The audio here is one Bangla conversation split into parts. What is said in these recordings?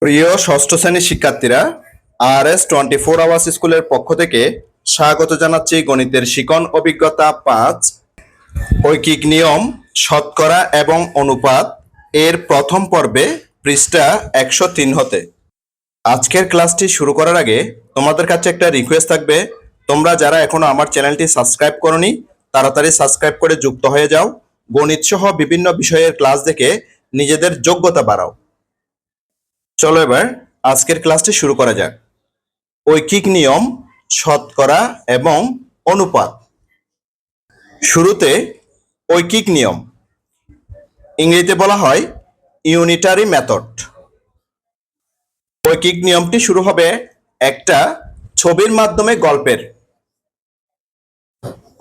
প্রিয় ষষ্ঠ শ্রেণীর শিক্ষার্থীরা, RS 24 আওয়ার্স স্কুলের পক্ষ থেকে স্বাগত জানাচ্ছি গণিতের শিখন অভিজ্ঞতা 5 ঐকিক নিয়ম, শতকরা এবং অনুপাত এর প্রথম পর্বে পৃষ্ঠা 103 হতে। আজকের ক্লাসটি শুরু করার আগে তোমাদের কাছে একটা রিকোয়েস্ট থাকবে। তোমরা যারা এখনো আমার চ্যানেলটি সাবস্ক্রাইব করোনি, তাড়াতাড়ি সাবস্ক্রাইব করে যুক্ত হয়ে যাও। গণিত সহ বিভিন্ন বিষয়ের ক্লাস দেখে নিজেদের যোগ্যতা বাড়াও। চলো এবার আজকের ক্লাসটি শুরু করা যাক। ঐকিক নিয়ম, শতকরা এবং অনুপাত। শুরুতে ঐকিক নিয়ম, ইংরেজিতে বলা হয় ইউনিটারি মেথড। ঐকিক নিয়মটি শুরু হবে একটা ছবির মাধ্যমে গল্পের,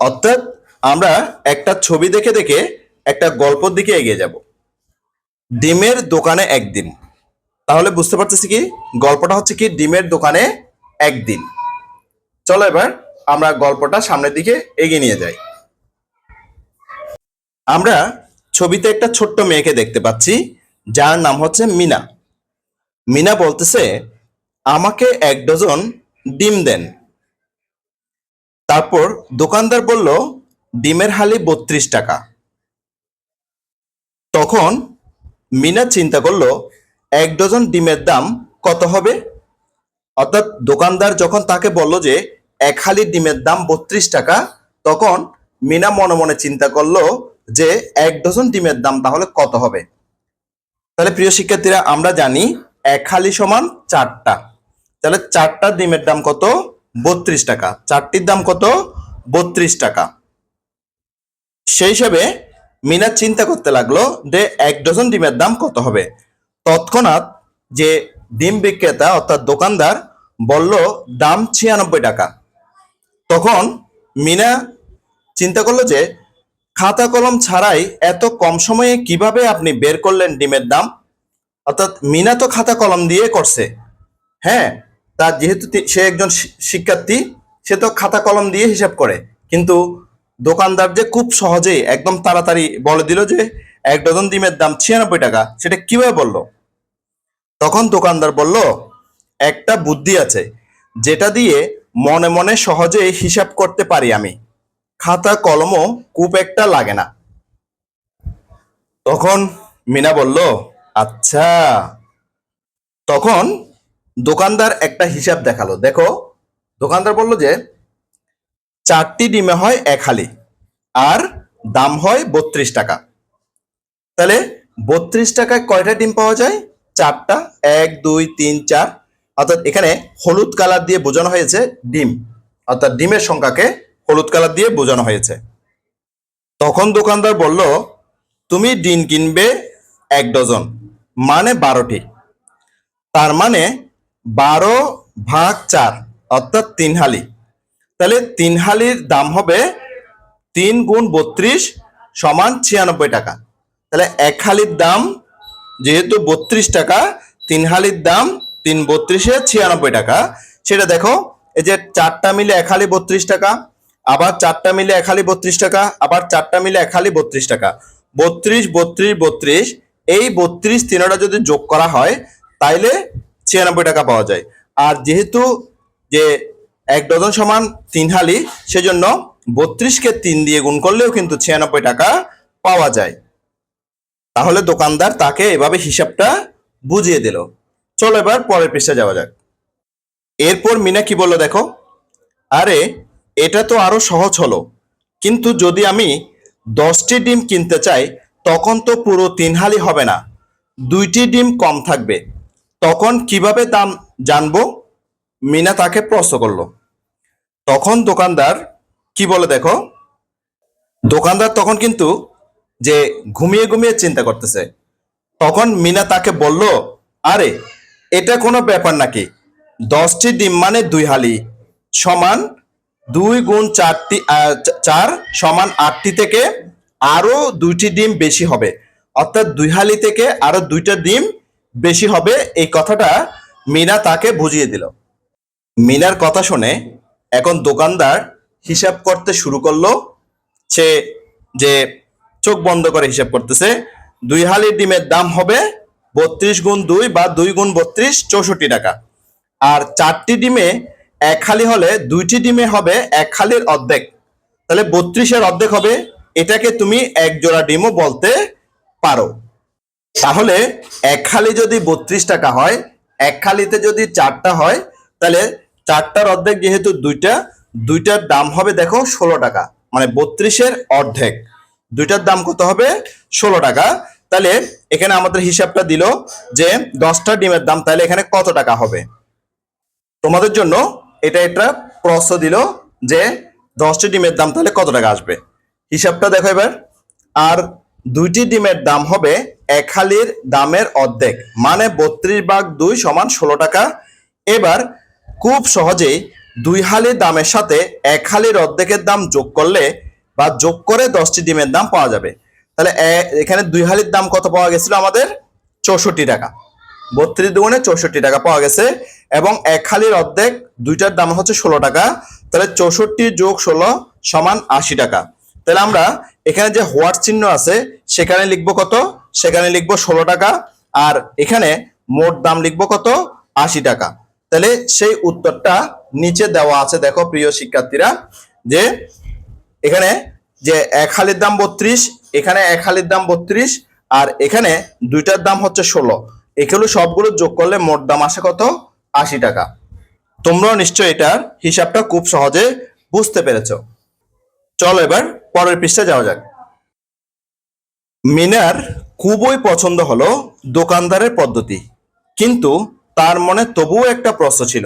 অর্থাৎ আমরা একটা ছবি দেখে দেখে একটা গল্পের দিকে এগিয়ে যাব। ডিমের দোকানে একদিন, তাহলে বুঝতে পারতেছি কি গল্পটা হচ্ছে কি ডিমের দোকানে একদিন। চলো এবার আমরা গল্পটা সামনের দিকে এগিয়ে নিয়ে যাই। আমরা ছবিতে একটা ছোট্ট মেয়েকে দেখতে পাচ্ছি, যার নাম হচ্ছে মিনা। মিনা বলতেছে, আমাকে 1 ডজন ডিম দেন। তারপর দোকানদার বলল, ডিমের হালি 32 টাকা। তখন মিনা চিন্তা করলো 1 ডজন ডিমের দাম কত হবে। অর্থাৎ দোকানদার যখন তাকে বলল যে 1 হালি ডিমের দাম 32 টাকা, তখন মিনা মনে মনে চিন্তা করলো যে 1 ডজন ডিমের দাম তাহলে কত হবে। তাহলে প্রিয় শিক্ষার্থীরা, আমরা জানি 1 হালি সমান 4টা, তাহলে 4টা ডিমের দাম কত? 32 টাকা। 4টির দাম কত? 32 টাকা। সেই হিসাবে মিনা চিন্তা করতে লাগলো যে 1 ডজন ডিমের দাম কত হবে। তৎক্ষণাৎ যে ডিম বিক্রেতা অর্থাৎ দোকানদার বলল দাম 96 টাকা। তখন মিনা চিন্তা করলো যে খাতা কলম ছাড়াই এত কম সময়ে কিভাবে আপনি বের করলেন ডিমের দাম। অর্থাৎ মিনা তো খাতা কলম দিয়ে করছে, হ্যাঁ, তার যেহেতু সে একজন শিক্ষার্থী, সে তো খাতা কলম দিয়ে হিসাব করে। কিন্তু দোকানদার যে খুব সহজেই একদম তাড়াতাড়ি বলে দিল যে 1 ডজন ডিমের দাম 96 টাকা, সেটা কিভাবে বললো? তখন দোকানদার বলল, একটা বুদ্ধি আছে যেটা দিয়ে মনে মনে সহজেই হিসাব করতে পারি আমি, খাতা কলমও খুব একটা লাগে না। তখন মিনা বলল, আচ্ছা। তখন দোকানদার একটা হিসাব দেখালো। দেখো, দোকানদার বলল যে 4টি ডিমে হয় 1 হালি আর দাম হয় 32 টাকা। তাহলে 32 টাকায় কয়টা ডিম পাওয়া যায়? 4টা। 1 2 3 4, অর্থাৎ এখানে হলুদ কালার দিয়ে বোঝানো হয়েছে ডিম, অর্থাৎ ডিমের সংখ্যাকে হলুদ কালার দিয়ে বোঝানো হয়েছে। তখন দোকানদার বলল, তুমি ডিম কিনবে 1 ডজন, মানে 12টি। তার মানে 12 ভাগ 4, অর্থাৎ 3 হালি। তাহলে 3 হালির দাম হবে 3 গুণ 32 সমান 96 টাকা। তাহলে 1 হালির দাম যেহেতু 32 টাকা, 3 হালির দাম 3 32-এ 96 টাকা। সেটা দেখো, এই যে 4টা মিলে 1 হালি 32 টাকা, আবার 4টা মিলে 1 হালি 32 টাকা, আবার 4টা মিলে 1 হালি 32 টাকা। 32 32 32, এই 32 তিনটা যদি যোগ করা হয় তাইলে 96 টাকা পাওয়া যায়। আর যেহেতু যে 1 ডজন সমান 3 হালি, সেজন্য 32কে 3 দিয়ে গুণ করলেও কিন্তু 96 টাকা পাওয়া যায়। তাহলে দোকানদার তাকে এভাবে হিসাবটা বুঝিয়ে দিল। চলো এবার পরের পৃষ্ঠায় যাওয়া যাক। এরপর মিনা কি বললো দেখো, আরে এটা তো আরো সহজ হলো, কিন্তু যদি আমি 10টি ডিম কিনতে চাই তখন তো পুরো 3 হালি হবে না, 2টি ডিম কম থাকবে, তখন কিভাবে দাম জানবো? মিনা তাকে প্রশ্ন করলো। তখন দোকানদার কি বলে দেখো, দোকানদার তখন কিন্তু যে ঘুমিয়ে ঘুমিয়ে চিন্তা করতেছে। তখন মিনা তাকে বলল, আরে এটা কোনো ব্যাপার নাকি, 10টি ডিম মানে 2 হালি সমান 2 গুণ 4 সমান 8টি থেকে আরো 2টি ডিম বেশি হবে, অর্থাৎ 2 হালি থেকে আরো 2টা ডিম বেশি হবে। এই কথাটা মিনা তাকে বুঝিয়ে দিল। মিনার কথা শুনে এখন দোকানদার হিসাব করতে শুরু করলো। সে যে চোখ বন্ধ করে হিসাব করতেছে, 2 হালি ডিমের দাম হবে 32 গুণ 2 বা 2 গুণ 32, 64 টাকা। আর 4টি ডিমে 1 হালি হলে 2টি ডিমে হবে 1 হালির অর্ধেক, তাহলে 32-এর অর্ধেক হবে। এটাকে তুমি এক জোড়া ডিমও বলতে পারো। তাহলে 1 হালি যদি 32 টাকা হয়, 1 হালিতে যদি 4টা হয়, তাহলে 4টার অর্ধেক যেহেতু দুইটা, দুইটার দাম হবে দেখো 16 টাকা, মানে 32-এর অর্ধেক। দুইটার দাম কত হবে? 16 টাকা। তাহলে এখানে আমাদের হিসাবটা দিল যে 10টা ডিমের দাম, তাহলে এখানে কত টাকা হবে? তোমাদের জন্য এটা একটা প্রশ্ন দিল যে 10টি ডিমের দাম তাহলে কত টাকা আসবে। হিসাবটা দেখো এবার। আর 2টি ডিমের দাম হবে 1 হালির দামের অর্ধেক, মানে 32/2 সমান 16 টাকা। এবার খুব সহজেই 2 হালির দামের সাথে 1 হালির অর্ধেকের দাম যোগ করলে বা যোগ করে 10টি ডিমের দাম পাওয়া যাবে। তাহলে এখানে 2 হালির দাম কত পাওয়া গেছিল আমাদের? 64 টাকা। 32 × 64 টাকা পাওয়া গেছে। এবং 1 হালির অর্ধেক দুইটার দাম হচ্ছে 16 টাকা। তাহলে 64 + 16 সমান 80 টাকা। তাহলে আমরা এখানে যে হোয়াট চিহ্ন আছে সেখানে লিখবো কত? সেখানে লিখবো 16 টাকা। আর এখানে মোট দাম লিখবো কত? 80 টাকা। তাহলে সেই উত্তরটা নিচে দেওয়া আছে, দেখো প্রিয় শিক্ষার্থীরা, যে এখানে যে 1 হালির দাম 32, এখানে 1 হালির দাম 32, আর এখানে দুইটার দাম হচ্ছে 16। এগুলো সবগুলো যোগ করলে মোট দাম আসে কত? 80 টাকা। তোমরাও নিশ্চয়ই এটার হিসাবটা খুব সহজে বুঝতে পেরেছো। চলো এবার পরের পৃষ্ঠায় যাওয়া যাক। মিনার খুবই পছন্দ হলো দোকানদারের পদ্ধতি, কিন্তু তার মনে তবুও একটা প্রশ্ন ছিল।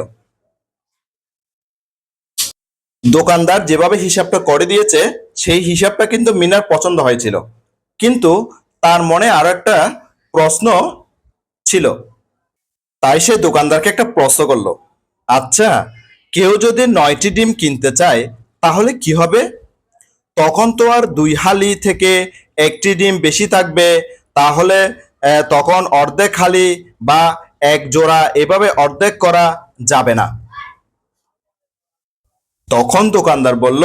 দোকানদার যেভাবে হিসাবটা করে দিয়েছে সেই হিসাবটা কিন্তু মিনার পছন্দ হয়েছিল, কিন্তু তার মনে আরো একটা প্রশ্ন ছিল। তাই সে দোকানদারকে একটা প্রশ্ন করলো, আচ্ছা, কেউ যদি 9টি ডিম কিনতে চায় তাহলে কি হবে? তখন তো আর 2 হালি থেকে একটি ডিম বেশি থাকবে, তাহলে তখন অর্ধেক হালি বা এক জোড়া এভাবে অর্ধেক করা যাবে না। তখন দোকানদার বলল,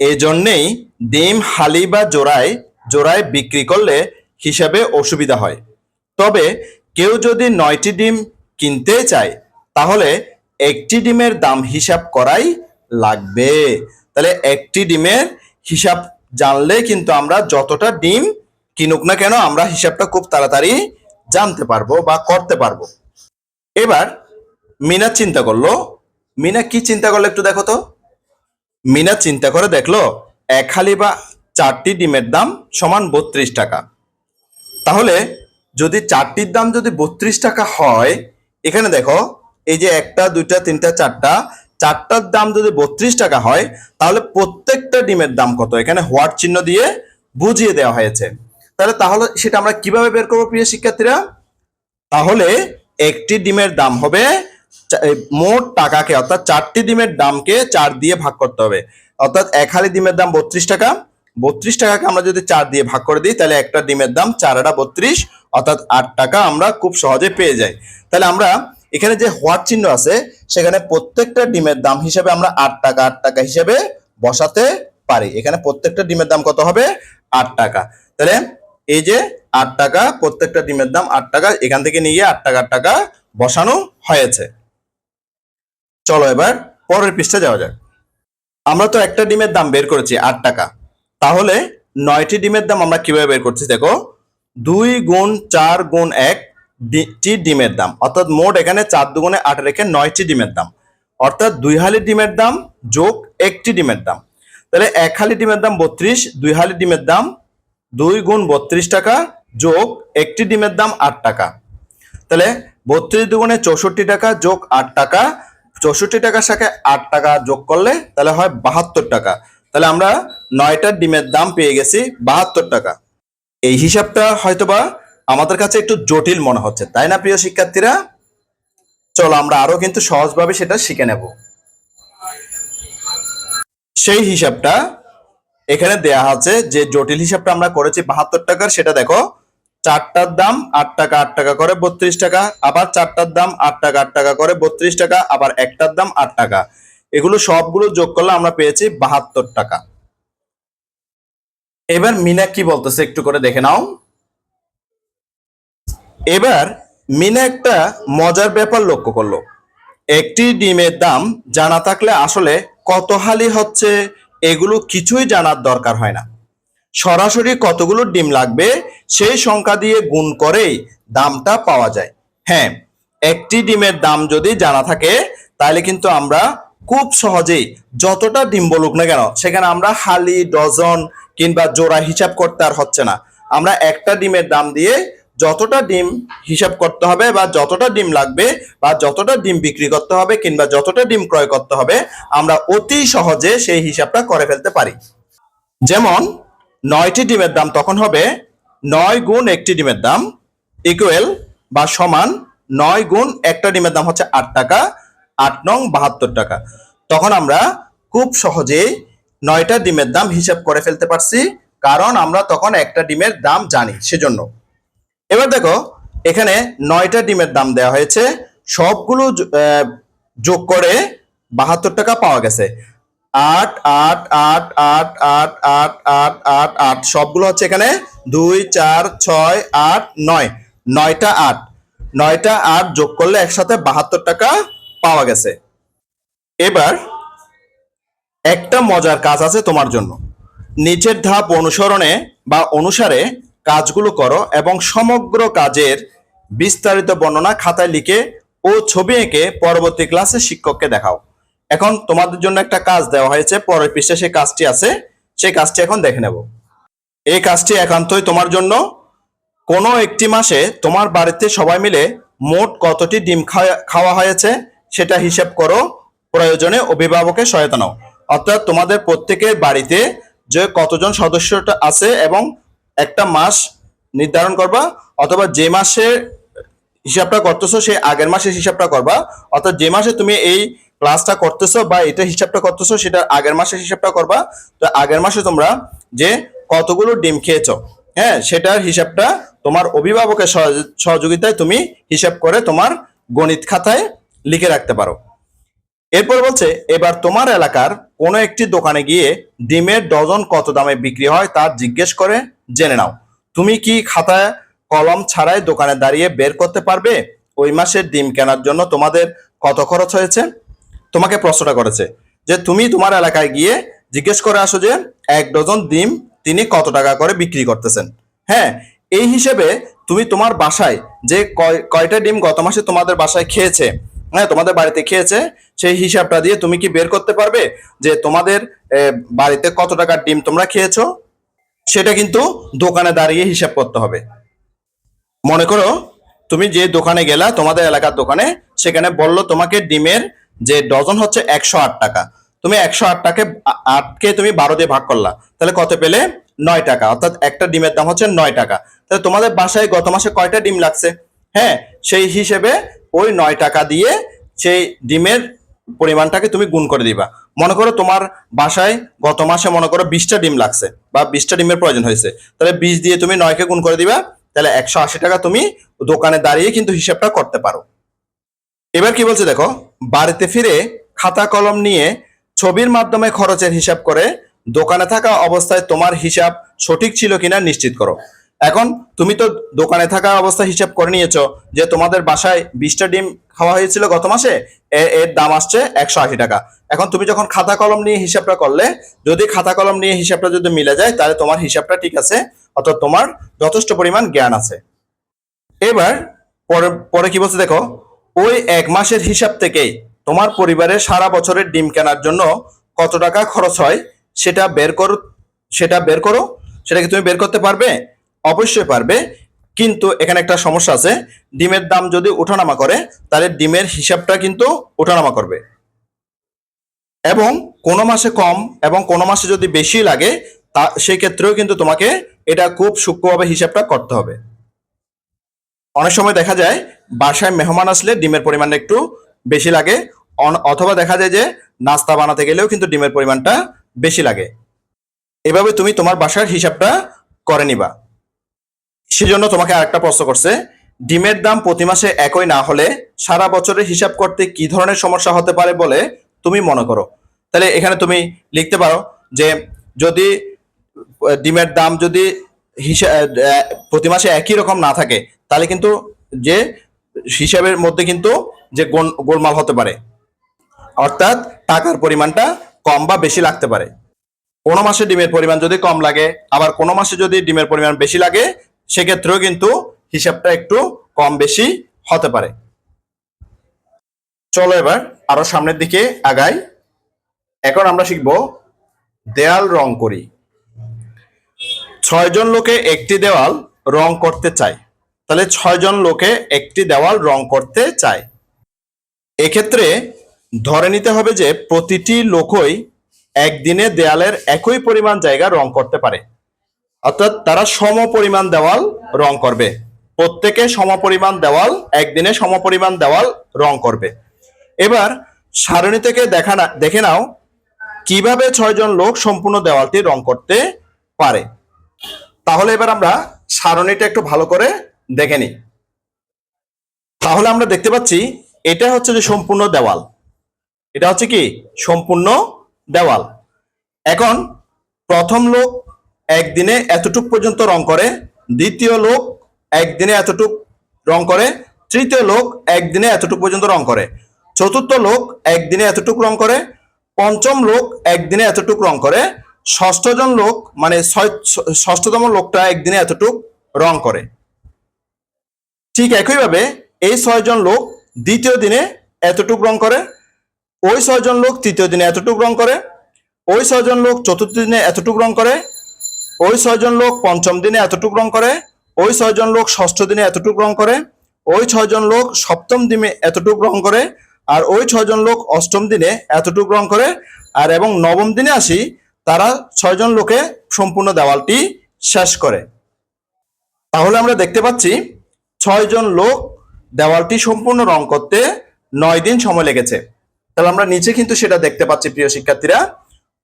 এজন্যেই ডিম হালি বা জোড়ায় জোড়ায় বিক্রি করলে হিসাবে অসুবিধা হয়। তবে কেউ যদি 9টি ডিম কিনতে চায় তাহলে একটি ডিমের দাম হিসাব করাই লাগবে। তাহলে একটি ডিমের হিসাব জানলে কিন্তু আমরা যতটা ডিম কিনুক না কেন আমরা হিসাবটা খুব তাড়াতাড়ি জানতে পারবো বা করতে পারবো। এবার মিনা চিন্তা করলো। মিনা কি চিন্তা করলো একটু দেখো তো। মিনা চিন্তা করে দেখলো 1 হালি বা 4টি ডিমের দাম সমান 32 টাকা। তাহলে যদি 4টির দাম যদি 32 টাকা হয়, এখানে দেখো এই যে 1টা 2টা 3টা 4টা, 4টার দাম যদি 32 টাকা হয়, তাহলে প্রত্যেকটা ডিমের দাম কত এখানে হোয়াট চিহ্ন দিয়ে বুঝিয়ে দেওয়া হয়েছে। তাহলে সেটা আমরা কিভাবে বের করবো প্রিয় শিক্ষার্থীরা? তাহলে একটি ডিমের দাম হবে মোট টাকাকে, অর্থাৎ 4টি ডিমের দামকে 4 দিয়ে ভাগ করতে হবে। অর্থাৎ 1 হালি ডিমের দাম 32 টাকা, 32 টাকাকে আমরা যদি 4 দিয়ে ভাগ করে দিই তাহলে একটা ডিমের দাম 4×32, অর্থাৎ 8 টাকা আমরা খুব সহজে পেয়ে যাই। তাহলে আমরা এখানে যে হোয়াট চিহ্ন আছে সেখানে প্রত্যেকটা ডিমের দাম হিসেবে আমরা 8 টাকা 8 টাকা হিসেবে বসাতে পারি। এখানে প্রত্যেকটা ডিমের দাম কত হবে? 8 টাকা। তাহলে এই যে 8 টাকা, প্রত্যেকটা ডিমের দাম 8 টাকা, এখান থেকে নিয়ে 8 টাকা 8 টাকা বসানো হয়েছে। চলো এবার পরের পৃষ্ঠায় যাওয়া যাক। আমরা তো একটা ডিমের দাম বের করেছি 8 টাকা, তাহলে 9টি ডিমের দাম আমরা কিভাবে বের করছি দেখো। 2 × 4 × 1 টি ডিমের দাম, অর্থাৎ মোট এখানে 4×2 = 8 রেখে 9টি ডিমের দাম, অর্থাৎ 2 হালি ডিমের দাম যোগ একটি ডিমের দাম। তাহলে 1 হালি ডিমের দাম 32, 2 হালি ডিমের দাম 2 × 32 টাকা যোগ একটি ডিমের দাম 8 টাকা। তাহলে 32 × 2 = 64 টাকা যোগ 8 টাকা, 64 টাকার সাথে 8 টাকা যোগ করলে তাহলে হয় 72 টাকা। তাহলে আমরা 9টার ডিমের দাম পেয়ে গেছি 72 টাকা। এই হিসাবটা হয়তোবা আমাদের কাছে একটু জটিল মনে হচ্ছে, তাই না প্রিয় শিক্ষার্থীরা? চলো আমরা আরো কিন্তু সহজভাবে সেটা শিখে নেব। সেই হিসাবটা এখানে দেয়া আছে, যে জটিল হিসাবটা আমরা করেছি 72 টাকার, সেটা দেখো। 4টার দাম 8 টাকা 8 টাকা করে 32 টাকা, আবার 4টার দাম 8 টাকা 8 টাকা করে 32 টাকা, আবার একটার দাম 8 টাকা। এগুলো সবগুলো যোগ করলে আমরা পেয়েছি 72 টাকা। এবার মিনা কি বলতেছে একটু করে দেখে নাও। এবার মিনা একটা মজার ব্যাপার লক্ষ্য করলো। একটি ডিমের দাম জানা থাকলে আসলে কত হালি হচ্ছে এগুলো কিছুই জানার দরকার হয় না। সরাসরি কতগুলো ডিম লাগবে সেই সংখ্যা দিয়ে গুণ করেই দামটা পাওয়া যায়। হ্যাঁ, একটি ডিমের দাম যদি জানা থাকে তাহলে কিন্তু আমরা খুব সহজেই যতটা ডিম বলুক না কেন সেখানে আমরা হালি, ডজন কিংবা জোড়া হিসাব করতে আর হচ্ছে না। আমরা একটা ডিমের দাম দিয়ে যতটা ডিম হিসাব করতে হবে বা যতটা ডিম লাগবে বা যতটা ডিম বিক্রি করতে হবে কিংবা যতটা ডিম ক্রয় করতে হবে আমরা অতি সহজে সেই হিসাবটা করে ফেলতে পারি। যেমন 9টি ডিমের দাম তখন হবে 9 গুণ একটি ডিমের দাম ইকুয়াল বা সমান 9 গুণ একটা ডিমের দাম হচ্ছে 8 টাকা, 8 নং 72 টাকা। তখন আমরা খুব সহজেই 9টা ডিমের দাম হিসাব করে ফেলতে পারছি, কারণ আমরা তখন একটা ডিমের দাম জানি সেজন্য। এবার দেখো এখানে 9টা ডিমের দাম দেওয়া হয়েছে, সবগুলো যোগ করে 72 টাকা পাওয়া গেছে। 8 8 8 8 8 8 8 8 8 সবগুলো হচ্ছে এখানে 2 4 6 8 9, 9টা 8, 9টা 8 যোগ করলে একসাথে 72 টাকা পাওয়া গেছে। এবার একটা মজার কাজ আছে তোমার জন্য। নিচের ধাপ অনুসরণে বা অনুসারে কাজগুলো করো এবং সমগ্র কাজের বিস্তারিত বর্ণনা খাতায় লিখে ও ছবি এঁকে পরবর্তী ক্লাসে শিক্ষককে দেখাও। এখন তোমাদের জন্য একটা কাজ দেওয়া হয়েছে, পরের পৃষ্ঠে সেই কাজটি আছে, সেই কাজটি এখন দেখে নেব। এই কাজটি একান্তই তোমার জন্য। কোনো একটি মাসে তোমার বাড়িতে সবাই মিলে মোট কতটি ডিম খাওয়া হয়েছে সেটা হিসাব করো, প্রয়োজনে অভিভাবকের সহায়তা নাও। অর্থাৎ তোমাদের প্রত্যেকের বাড়িতে যে কতজন সদস্যটা আছে এবং একটা মাস নির্ধারণ করবা, অথবা যে মাসে হিসাবটা করতেছো সেই আগের মাসের হিসাবটা করবা। অর্থাৎ যে মাসে তুমি এই ক্লাসটা করতেছো বা এটা হিসাবটা করতেছো সেটার আগের মাসের হিসাবটা করবা। তো আগের মাসে তোমরা যে কতগুলো ডিম খেয়েছো, হ্যাঁ, সেটার হিসাবটা তোমার অভিভাবকের সহযোগিতায় তুমি হিসাব করে তোমার গণিত খাতায় লিখে রাখতে পারো। এরপর বলছে এবার তোমার এলাকার কোনো একটি দোকানে গিয়ে ডিমের ডজন কত দামে বিক্রি হয় তা জিজ্ঞেস করে জেনে নাও। তুমি কি খাতা কলম ছাড়াই দোকানে দাঁড়িয়ে বের করতে পারবে ওই মাসের ডিম কেনার জন্য তোমাদের কত খরচ হয়েছে? তোমাকে প্রশ্নটা করেছে যে তুমি তোমার এলাকায় গিয়ে জিজ্ঞেস করে আসো যে 1 ডজন ডিম তিনি কত টাকা করে বিক্রি করতেছেন। হ্যাঁ, এই হিসেবে তুমি তোমার বাসায় যে কয়টা ডিম গত মাসে তোমাদের বাসায় খেয়েছে, হ্যাঁ, তোমাদের বাড়িতে খেয়েছে, সেই হিসাবটা দিয়ে তুমি কি বের করতে পারবে যে তোমাদের বাড়িতে কত টাকার ডিম তোমরা খেয়েছো? সেটা কিন্তু দোকানে দাঁড়িয়ে হিসাব করতে হবে। মনে করো তুমি যে দোকানে গেলা, তোমাদের এলাকার দোকানে, সেখানে বললো তোমাকে ডিমের যে ডজন হচ্ছে 108 টাকা। তুমি 108 টাকে 8কে তুমি 12 দিয়ে ভাগ করলা, তাহলে কত পেলে? 9 টাকা। অর্থাৎ একটা ডিমের দাম হচ্ছে 9 টাকা। তাহলে তোমাদের বাসায় গত মাসে কয়টা ডিম লাগছে? হ্যাঁ, সেই হিসেবে ওই 9 টাকা দিয়ে সেই ডিমের পরিমাণটাকে তুমি গুণ করে দিবা। মনে করো তোমার বাসায় গত মাসে মনে করো 20টা ডিম লাগছে বা 20টা ডিমের প্রয়োজন হয়েছে, তাহলে 20 দিয়ে তুমি 9কে গুণ করে দিবা, তাহলে 180 টাকা তুমি দোকানে দাঁড়িয়ে কিন্তু হিসাবটা করতে পারো। এবার কি বলছে দেখো, বাড়িতে ফিরে খাতা কলম নিয়ে ছবির মাধ্যমে খরচের হিসাব করে দোকানে থাকা অবস্থায় তোমার হিসাব সঠিক ছিল কিনা নিশ্চিত করো। এখন তুমি তো দোকানে থাকা অবস্থায় হিসাব করে নিয়েছো যে তোমাদের বাসায় 20টা ডিম খাওয়া হয়েছিল গত মাসে, এর দাম আসছে 180 টাকা। এখন তুমি যখন খাতা কলম নিয়ে হিসাবটা করলে, যদি খাতা কলম নিয়ে হিসাবটা যদি মিলে যায় তাহলে তোমার হিসাবটা ঠিক আছে, অর্থাৎ তোমার যথেষ্ট পরিমাণ জ্ঞান আছে। এবার পরে পরে কি বলছে দেখো, ওই 1 মাসের হিসাব থেকেই তোমার পরিবারের সারা বছরের ডিম কেনার জন্য কত টাকা খরচ হয় সেটা বের করো। সেটা কি তুমি বের করতে পারবে? অবশ্যই পারবে, কিন্তু এখানে একটা সমস্যা আছে। ডিমের দাম যদি ওঠানামা করে তাহলে ডিমের হিসাবটা কিন্তু ওঠানামা করবে, এবং কোনো মাসে কম এবং কোনো মাসে যদি বেশি লাগে তা সেই ক্ষেত্রেও কিন্তু তোমাকে এটা খুব সূক্ষ্মভাবে হিসাবটা করতে হবে। অনেক সময় দেখা যায় বাসায় মেহমান আসলে ডিমের পরিমাণটা একটু বেশি লাগে, অথবা দেখা যায় যে নাস্তা বানাতে গেলেও কিন্তু ডিমের পরিমাণটা বেশি লাগে। এভাবে তুমি তোমার বাসার হিসাবটা করে নিবা। সেজন্য তোমাকে আরেকটা প্রশ্ন করছে, ডিমের দাম প্রতি মাসে একই না হলে সারা বছরের হিসাব করতে কি ধরনের সমস্যা হতে পারে বলে তুমি মনে করো? তাহলে এখানে তুমি লিখতে পারো যে যদি ডিমের দাম যদি হিসাব প্রতি মাসে একই রকম না থাকে তাহলে কিন্তু যে হিসাবের মধ্যে কিন্তু যে গোলমাল হতে পারে, অর্থাৎ টাকার পরিমাণটা কম বা বেশি লাগতে পারে। কোনো মাসে ডিমের পরিমাণ যদি কম লাগে, আবার কোনো মাসে যদি ডিমের পরিমাণ বেশি লাগে, সেক্ষেত্রেও কিন্তু হিসাবটা একটু কম বেশি হতে পারে। চলো এবার আরো সামনের দিকে আগাই। এখন আমরা শিখব দেয়াল রং করি। 6 জন লোকে একটি দেওয়াল রং করতে চায়। তাহলে 6 জন লোকে একটি দেওয়াল রং করতে চায়। এক্ষেত্রে ধরে নিতে হবে যে প্রতিটি লোকই একদিনে দেয়ালের একই পরিমাণ জায়গা রং করতে পারে, অর্থাৎ তারা সম পরিমাণ দেওয়াল রং করবে। প্রত্যেকে সমপরিমাণ দেওয়াল একদিনে সমপরিমাণ দেওয়াল রং করবে। এবার সারণী থেকে দেখে নাও কিভাবে 6 জন লোক সম্পূর্ণ দেওয়ালটি রং করতে পারে। তাহলে এবার আমরা সারণীটা একটু ভালো করে দেখে নিই। তাহলে আমরা দেখতে পাচ্ছি এটা হচ্ছে যে সম্পূর্ণ দেওয়াল, এটা হচ্ছে কি সম্পূর্ণ দেওয়াল। এখন প্রথম লোক একদিনে এতটুক পর্যন্ত রং করে, দ্বিতীয় লোক একদিনে এতটুক রং করে, তৃতীয় লোক একদিনে এতটুক পর্যন্ত রং করে, চতুর্থ লোক একদিনে এতটুক রং করে, পঞ্চম লোক একদিনে এতটুক রং করে, ষষ্ঠ জন লোক মানে ষষ্ঠতম লোকটা একদিনে এতটুক রং করে। ঠিক একইভাবে এই 6 জন লোক দ্বিতীয় দিনে এতটুক রং করে, ওই 6 জন লোক তৃতীয় দিনে এতটুক রং করে, ওই 6 জন লোক চতুর্থ দিনে এতটুক রং করে, ওই 6 জন লোক পঞ্চম দিনে এতটুক রং করে, ওই 6 জন লোক ষষ্ঠ দিনে এতটুক রং করে, ওই 6 জন লোক সপ্তম দিনে এতটুক রং করে, আর ওই 6 জন লোক অষ্টম দিনে এতটুক রং করে, আর এবং নবম দিনে আসি তারা 6 জন লোকে সম্পূর্ণ দেওয়ালটি শেষ করে। তাহলে আমরা দেখতে পাচ্ছি 6 জন লোক দেওয়ালটি সম্পূর্ণ রং করতে 9 দিন সময় লেগেছে। তাহলে আমরা নিচে কিন্তু সেটা দেখতে পাচ্ছি প্রিয় শিক্ষার্থীরা,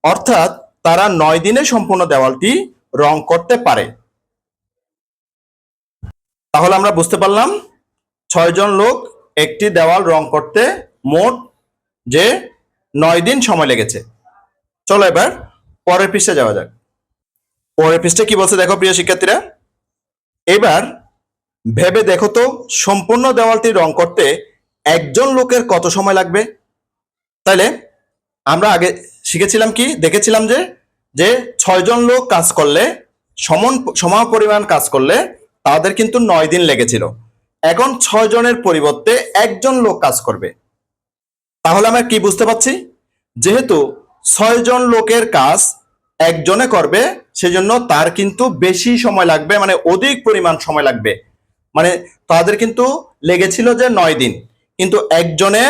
অর্থাৎ তারা 9 দিনে সম্পূর্ণ দেওয়ালটি রং করতে পারে। তাহলে আমরা বুঝতে পারলাম 6 জন লোক একটি দেওয়াল রং করতে মোট যে 9 দিন সময় লেগেছে। চলো এবার পরের পৃষ্ঠায় যাওয়া যাক। পরের পৃষ্ঠায় কি বলছে দেখো প্রিয় শিক্ষার্থীরা, এবার ভেবে দেখো তো সম্পূর্ণ দেওয়ালটি রং করতে একজন লোকের কত সময় লাগবে। তাইলে আমরা আগে শিখেছিলাম কি, দেখেছিলাম যে 6 জন লোক কাজ করলে সমান পরিমাণ কাজ করলে তাদের কিন্তু 9 দিন লেগেছিল। এখন 6 জনের পরিবর্তে একজন লোক কাজ করবে। তাহলে আমরা কি বুঝতে পারছি, যেহেতু 6 জন লোকের কাজ একজনে করবে সেজন্য তার কিন্তু বেশি সময় লাগবে, মানে অধিক পরিমাণ সময় লাগবে। মানে তাদের কিন্তু লেগেছিল যে 9 দিন, কিন্তু একজনে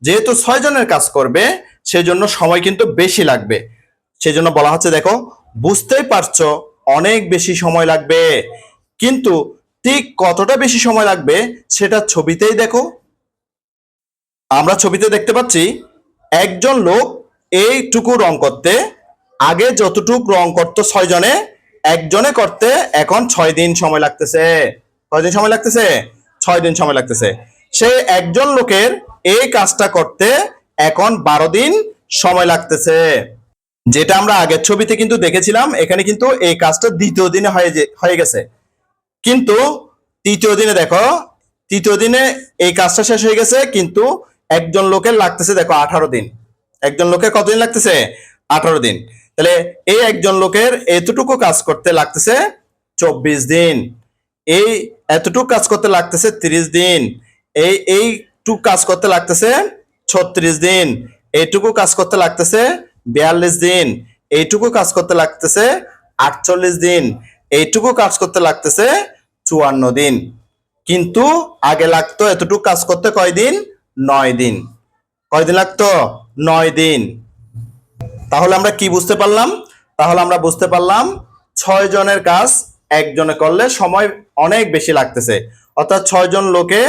যেহেতু 6 জনের কাজ করবে সেজন্য সময় কিন্তু বেশি লাগবে। সেজন্য বলা হচ্ছে দেখো বুঝতেই পারছো অনেক বেশি সময় লাগবে, কিন্তু ঠিক কতটা বেশি সময় লাগবে সেটা ছবিতেই দেখো। আমরা ছবিতে দেখতে পাচ্ছি একজন লোক এইটুকু রং করতে আগে যতটুকু রং করতো 6 জনে, একজনে করতে এখন 6 দিন সময় লাগতেছে। কয়দিন সময় লাগতেছে? 6 দিন সময় লাগতেছে। সেই একজন লোকের এই কাজটা করতে এখন 12 দিন সময় লাগতেছে। যেটা আমরা আগের ছবিতে কিন্তু দেখেছিলাম, এখানে কিন্তু এই কাজটা দ্বিতীয় দিনে হয়ে গেছে, কিন্তু তৃতীয় দিনে দেখো, তৃতীয় দিনে এই কাজটা শেষ হয়ে গেছে, কিন্তু একজন লোকের লাগতেছে দেখো 18 দিন। একজন লোকের কতদিন লাগতেছে? 18 দিন। তাহলে এই একজন লোকের এতটুকু কাজ করতে লাগতেছে 24 দিন, এই এতটুকু কাজ করতে লাগতেছে 30 দিন, এইটুকু কাজ করতে লাগতেছে 36 দিন, এইটুকু কাজ করতে লাগতেছে 42 দিন, এইটুকু কাজ করতে লাগতেছে 48 দিন, এইটুকু কাজ করতে লাগতেছে 54 দিন। কিন্তু আগে লাগতো এতটুকু কাজ করতে কয়দিন? 9 দিন। কয়দিন লাগতো? 9 দিন। তাহলে আমরা কি বুঝতে পারলাম? তাহলে আমরা বুঝতে পারলাম 6 জনের কাজ একজনে করলে সময় অনেক বেশি লাগতেছে, অর্থাৎ 6 জন লোকে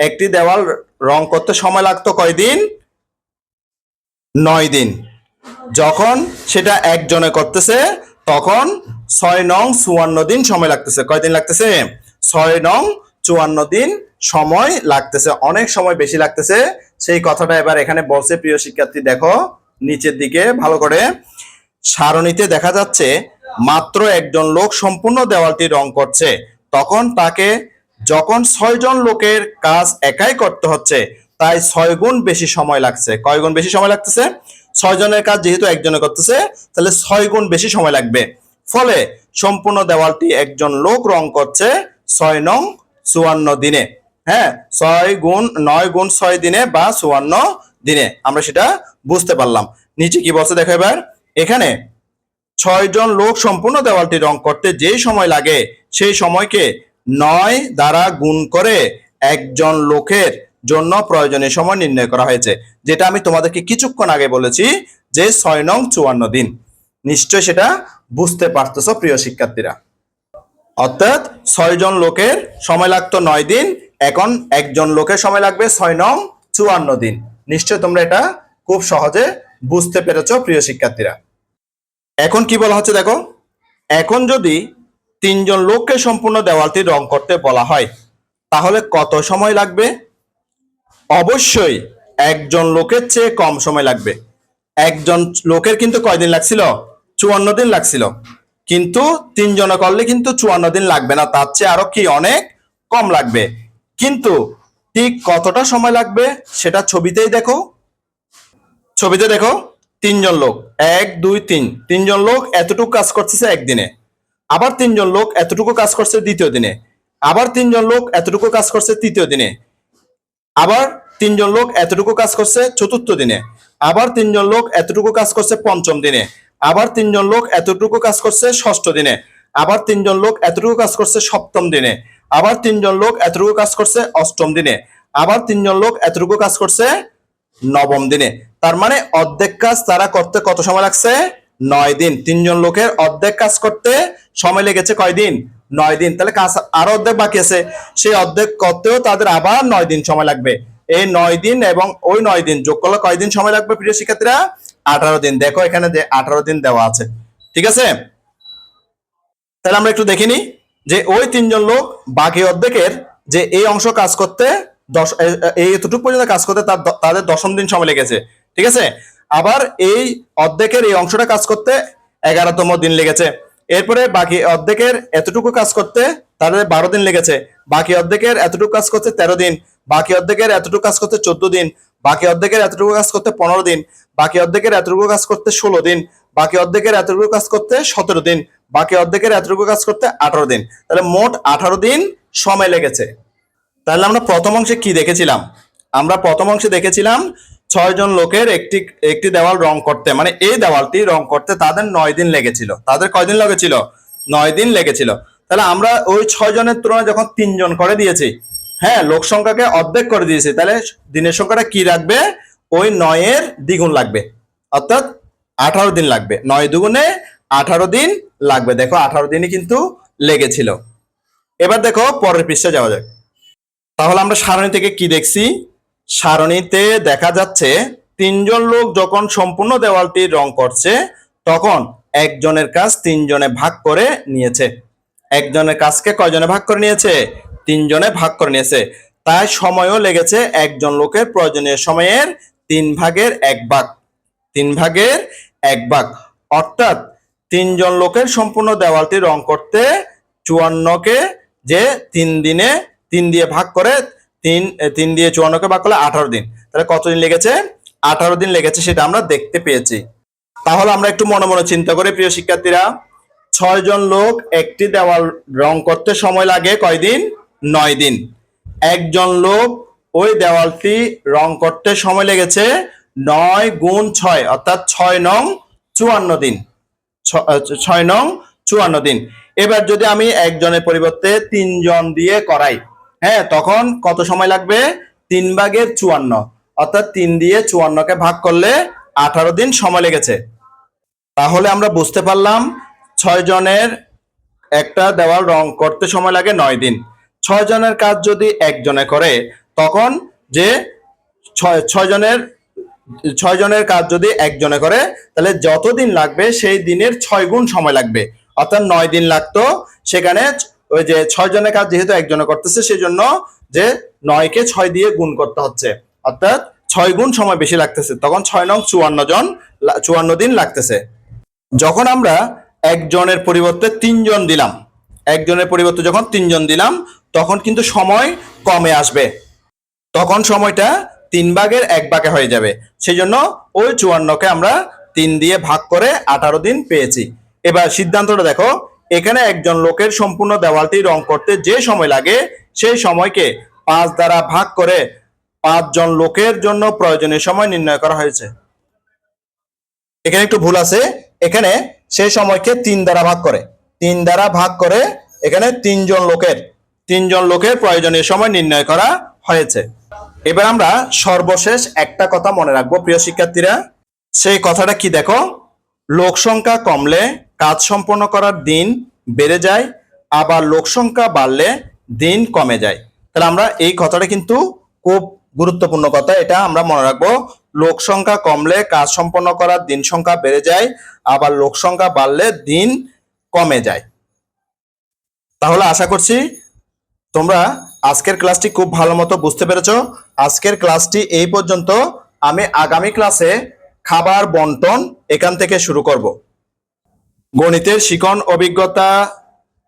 একটি দেওয়াল রং করতে সময় লাগতো কয়দিন? 9 দিন। যখন সেটা একজনে করতেছে তখন 6 নং 54 দিন সময় লাগতেছে। কয়দিন লাগতেছে? 6 নং 54 দিন সময় লাগতেছে, অনেক সময় বেশি লাগতেছে। সেই কথাটা এবার এখানে বলছে প্রিয় শিক্ষার্থী, দেখো নিচের দিকে ভালো করে সারণীতে দেখা যাচ্ছে মাত্র একজন লোক সম্পূর্ণ দেওয়ালটি রং করছে, তখন তাকে যখন 6 জন লোকের কাজ একাই করতে হচ্ছে তাই 6 গুণ বেশি সময় লাগছে। কয় গুণ বেশি সময় লাগতেছে? 6 জনের কাজ যেহেতু একজনে করতেছে তাহলে 6 গুণ বেশি সময় লাগবে। ফলে সম্পূর্ণ দেওয়ালটি একজন লোক রং করছে 6 নং 54 দিনে। হ্যাঁ, 9 গুণ 6 দিনে বা 54 দিনে আমরা সেটা বুঝতে পারলাম। নিচে কি বলছে দেখো এবার। এখানে 6 জন লোক সম্পূর্ণ দেওয়ালটি রং করতে যেই সময় লাগে সেই সময়কে 9 দ্বারা গুণ করে একজন লোকের জন্য প্রয়োজনীয় সময় নির্ণয় করা হয়েছে, যেটা আমি তোমাদেরকে কিছুক্ষণ আগে বলেছি যে 6 নং 54 দিন। নিশ্চয় সেটা বুঝতে পারতেছো প্রিয় শিক্ষার্থীরা। অর্থাৎ 6 জন লোকের সময় লাগতো 9 দিন, এখন একজন লোকের সময় লাগবে 6 নং 54 দিন। নিশ্চয় তোমরা এটা খুব সহজে বুঝতে পেরেছো প্রিয় শিক্ষার্থীরা। এখন কি বলা হচ্ছে দেখো, এখন যদি 3 জন লোককে সম্পূর্ণ দেওয়ালটি রং করতে বলা হয় তাহলে কত সময় লাগবে? অবশ্যই একজন লোকের চেয়ে কম সময় লাগবে। একজন লোকের কিন্তু কয়দিন লাগছিল? 54 দিন লাগছিল। কিন্তু 3 জনে করলে কিন্তু 54 দিন লাগবে না, তার চেয়ে আরো কি অনেক কম লাগবে। কিন্তু ঠিক কতটা সময় লাগবে সেটা ছবিতেই দেখো। ছবিতে দেখো 3 জন লোক, 1 2 3, 3 জন লোক এতটুকু কাজ করতেছে একদিনে, আবার 3 জন লোক এতটুকু কাজ করছে দ্বিতীয় দিনে, আবার 3 জন লোক এতটুকু কাজ করছে তৃতীয় দিনে, আবার 3 জন লোক এতটুকু কাজ করছে চতুর্থ দিনে, আবার 3 জন লোক এতটুকু কাজ করছে পঞ্চম দিনে, আবার 3 জন লোক এতটুকু কাজ করছে ষষ্ঠ দিনে, আবার 3 জন লোক এতটুকু কাজ করছে সপ্তম দিনে, আবার 3 জন লোক এতটুকু কাজ করছে অষ্টম দিনে, আবার 3 জন লোক এতটুকু কাজ করছে নবম দিনে। তার মানে অর্ধেক কাজ তারা করতে কত সময় লাগছে? 9 দিন। 3 জন লোকের অর্ধেক কাজ করতে সময় লেগেছে কয়দিন? 9 দিন। তাহলে কাজ আরো অর্ধেক বাকি আছে, সেই অর্ধেক করতেও তাদের আবার 9 দিন সময় লাগবে। এই 9 দিন এবং ওই 9 দিন যোগ করলে কয়দিন সময় লাগবে প্রিয় শিক্ষার্থীরা? 18 দিন। দেখো এখানে যে 18 দিন দেওয়া আছে, ঠিক আছে। তাহলে আমরা একটু দেখিনি যে ওই 3 জন লোক বাকি অর্ধেকের যে এই অংশ কাজ করতে এই এতটুকু পর্যন্ত কাজ করতে তাদের 10ম দিন সময় লেগেছে, ঠিক আছে। আবার এই অর্ধেকের এই অংশটা কাজ করতে 11তম দিন লেগেছে। এরপরে বাকি অর্ধেকের এতটুকু কাজ করতে তাদের 12 দিন লেগেছে, বাকি অর্ধেকের এতটুকু কাজ করতে 13 দিন, বাকি অর্ধেকের এতটুকু কাজ করতে 14 দিন, বাকি অর্ধেকের এতটুকু কাজ করতে 15 দিন, বাকি অর্ধেকের এতটুকু কাজ করতে 16 দিন, বাকি অর্ধেকের এতটুকু কাজ করতে 17 দিন, বাকি অর্ধেকের এতটুকু কাজ করতে 18 দিন। তাহলে মোট 18 দিন সময় লেগেছে। তাহলে আমরা প্রথম অংশে কি দেখেছিলাম? আমরা প্রথম অংশে দেখেছিলাম 6 জন লোকের একটি একটি দেওয়াল রং করতে, মানে এই দেওয়ালটি রং করতে তাদের 9 দিন লেগেছিল। তাদের কয়দিন লেগেছিল? 9 দিন লেগেছিল। তাহলে আমরা ওই 6 জনের তুলনায় যখন 3 জন করে দিয়েছি, হ্যাঁ, লোক সংখ্যাকে অর্ধেক করে দিয়েছি, তাহলে দিনের সংখ্যাটা কি রাখবে? ওই 9-এর দ্বিগুণ লাগবে, অর্থাৎ 18 দিন লাগবে। 9 দুগুণে 18 দিন লাগবে। দেখো 18 দিনই কিন্তু লেগেছিল। এবার দেখো পরের পৃষ্ঠায় যাওয়া যাক। তাহলে আমরা সারণী থেকে কি দেখছি? সারণীতে দেখা যাচ্ছে 3 জন লোক যখন সম্পূর্ণ দেওয়ালটি রং করছে তখন একজনের কাজ 3 জনে ভাগ করে নিয়েছে। একজনের কাজকে কয়জনে ভাগ করে নিয়েছে? 3 জনে ভাগ করে নিয়েছে। তাই সময়ও লেগেছে একজন লোকের প্রয়োজনীয় সময়ের 3/1 ভাগ। 3/1 ভাগ, অর্থাৎ 3 জন লোকের সম্পূর্ণ দেওয়ালটি রং করতে 54কে যে 3 দিনে 3 দিয়ে ভাগ করে 3 দিয়ে 54কে ভাগ করলে 18 দিন। তাহলে কতদিন লেগেছে? 18 দিন লেগেছে, সেটা আমরা দেখতে পেয়েছি। তাহলে আমরা একটু মনে মনে চিন্তা করি প্রিয় শিক্ষার্থীরা। 6 জন লোক একটি দেওয়াল রং করতে সময় লাগে কয়দিন? 9 দিন। একজন লোক ওই দেওয়ালটি রং করতে সময় লেগেছে 9 গুণ 6, অর্থাৎ 6 নং 54 দিন। 6 নং 54 দিন। এবার যদি আমি একজনের পরিবর্তে 3 জন দিয়ে করাই, হ্যাঁ, তখন কত সময় লাগবে? 3/54, অর্থাৎ 3 দিয়ে 54কে ভাগ করলে 18 দিন সময় লেগেছে। তাহলে আমরা বুঝতে পারলাম 6 জনের একটা দেওয়াল রং করতে সময় লাগে 9 দিন। 6 জনের কাজ যদি একজনে করে তখন যে 6 জনের কাজ যদি একজনে করে তাহলে যতদিন লাগবে সেই দিনের 6 গুণ সময় লাগবে, অর্থাৎ 9 দিন লাগতো। সেখানে ওই যে 6 জনের কাজ যেহেতু একজনে করতেছে সেই জন্য যে 9কে 6 দিয়ে গুণ করতে হচ্ছে, অর্থাৎ 6 গুণ সময় বেশি লাগতেছে, তখন 6 নং 54 দিন লাগতেছে। যখন আমরা একজনের পরিবর্তে 3 জন দিলাম, একজনের পরিবর্তে যখন 3 জন দিলাম তখন কিন্তু সময় কমে আসবে, তখন সময়টা 3/1 হয়ে যাবে। সেই জন্য ওই 54কে আমরা 3 দিয়ে ভাগ করে 18 দিন পেয়েছি। এবার সিদ্ধান্তটা দেখো, এখানে একজন লোকের সম্পূর্ণ দেওয়ালটি রং করতে যে সময় লাগে সেই সময়কে 5 দ্বারা ভাগ করে 5 জন লোকের জন্য প্রয়োজনীয় সময় নির্ণয় করা হয়েছে। এখানে একটু ভুল আছে, এখানে সেই সময়কে 3 দ্বারা ভাগ করে, 3 দ্বারা ভাগ করে এখানে 3 জন লোকের প্রয়োজনীয় সময় নির্ণয় করা হয়েছে। এবার আমরা সর্বশেষ একটা কথা মনে রাখবো প্রিয় শিক্ষার্থীরা, সেই কথাটা কি দেখো, লোক সংখ্যা কমলে কাজ সম্পন্ন করার দিন বেড়ে যায়, আবার লোক সংখ্যা বাড়লে দিন কমে যায়। তাহলে আমরা এই কথাটা কিন্তু খুব গুরুত্বপূর্ণ কথা, এটা আমরা মনে রাখবো। লোক সংখ্যা কমলে কাজ সম্পন্ন করার দিন সংখ্যা বেড়ে যায়, আবার লোক সংখ্যা বাড়লে দিন কমে যায়। তাহলে আশা করছি তোমরা আজকের ক্লাসটি খুব ভালো মতো বুঝতে পেরেছো। আজকের ক্লাসটি এই পর্যন্ত। আমি আগামী ক্লাসে খাবার বন্টন এখান থেকে শুরু করব। গণিতের শিখন অভিজ্ঞতা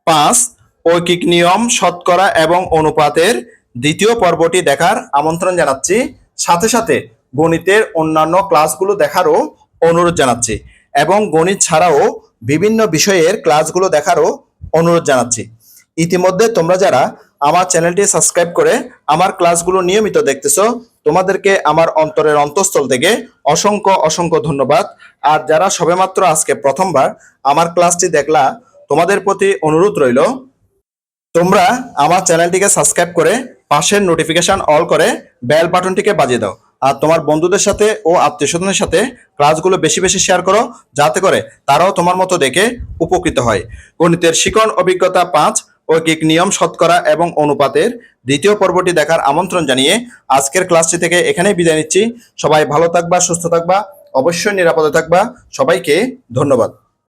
5 ঐকিক নিয়ম, শতকরা এবং অনুপাতের দ্বিতীয় পর্বটি দেখার আমন্ত্রণ জানাচ্ছি। সাথে সাথে গণিতের অন্যান্য ক্লাসগুলো দেখারও অনুরোধ জানাচ্ছি এবং গণিত ছাড়াও বিভিন্ন বিষয়ের ক্লাসগুলো দেখারও অনুরোধ জানাচ্ছি। ইতিমধ্যে তোমরা যারা আমার চ্যানেলটি সাবস্ক্রাইব করে আমার ক্লাসগুলো নিয়মিত দেখতেছো, তোমাদেরকে আমার অন্তরের অন্তঃস্থল থেকে অসংখ্য অসংখ্য ধন্যবাদ। আর যারা সবেমাত্র আজকে প্রথমবার আমার ক্লাসটি দেখলা, তোমাদের প্রতি অনুরোধ রইল তোমরা আমার চ্যানেলটিকে সাবস্ক্রাইব করে পাশের নোটিফিকেশন অল করে বেল বাটনটিকে বাজিয়ে দাও। আর তোমার বন্ধুদের সাথে ও আত্মীয়স্বজনের সাথে ক্লাসগুলো বেশি বেশি শেয়ার করো, যাতে করে তারাও তোমার মতো দেখে উপকৃত হয়। গণিতের শিখন অভিজ্ঞতা 5 ঐকিক নিয়ম, শতকরা এবং অনুপাতের দ্বিতীয় পর্বটি দেখার আমন্ত্রণ জানিয়ে আজকের ক্লাসটি থেকে এখানেই বিদায় নিচ্ছি। সবাই ভালো থাকবা, সুস্থ থাকবা, অবশ্যই নিরাপদে থাকবা। সবাইকে ধন্যবাদ।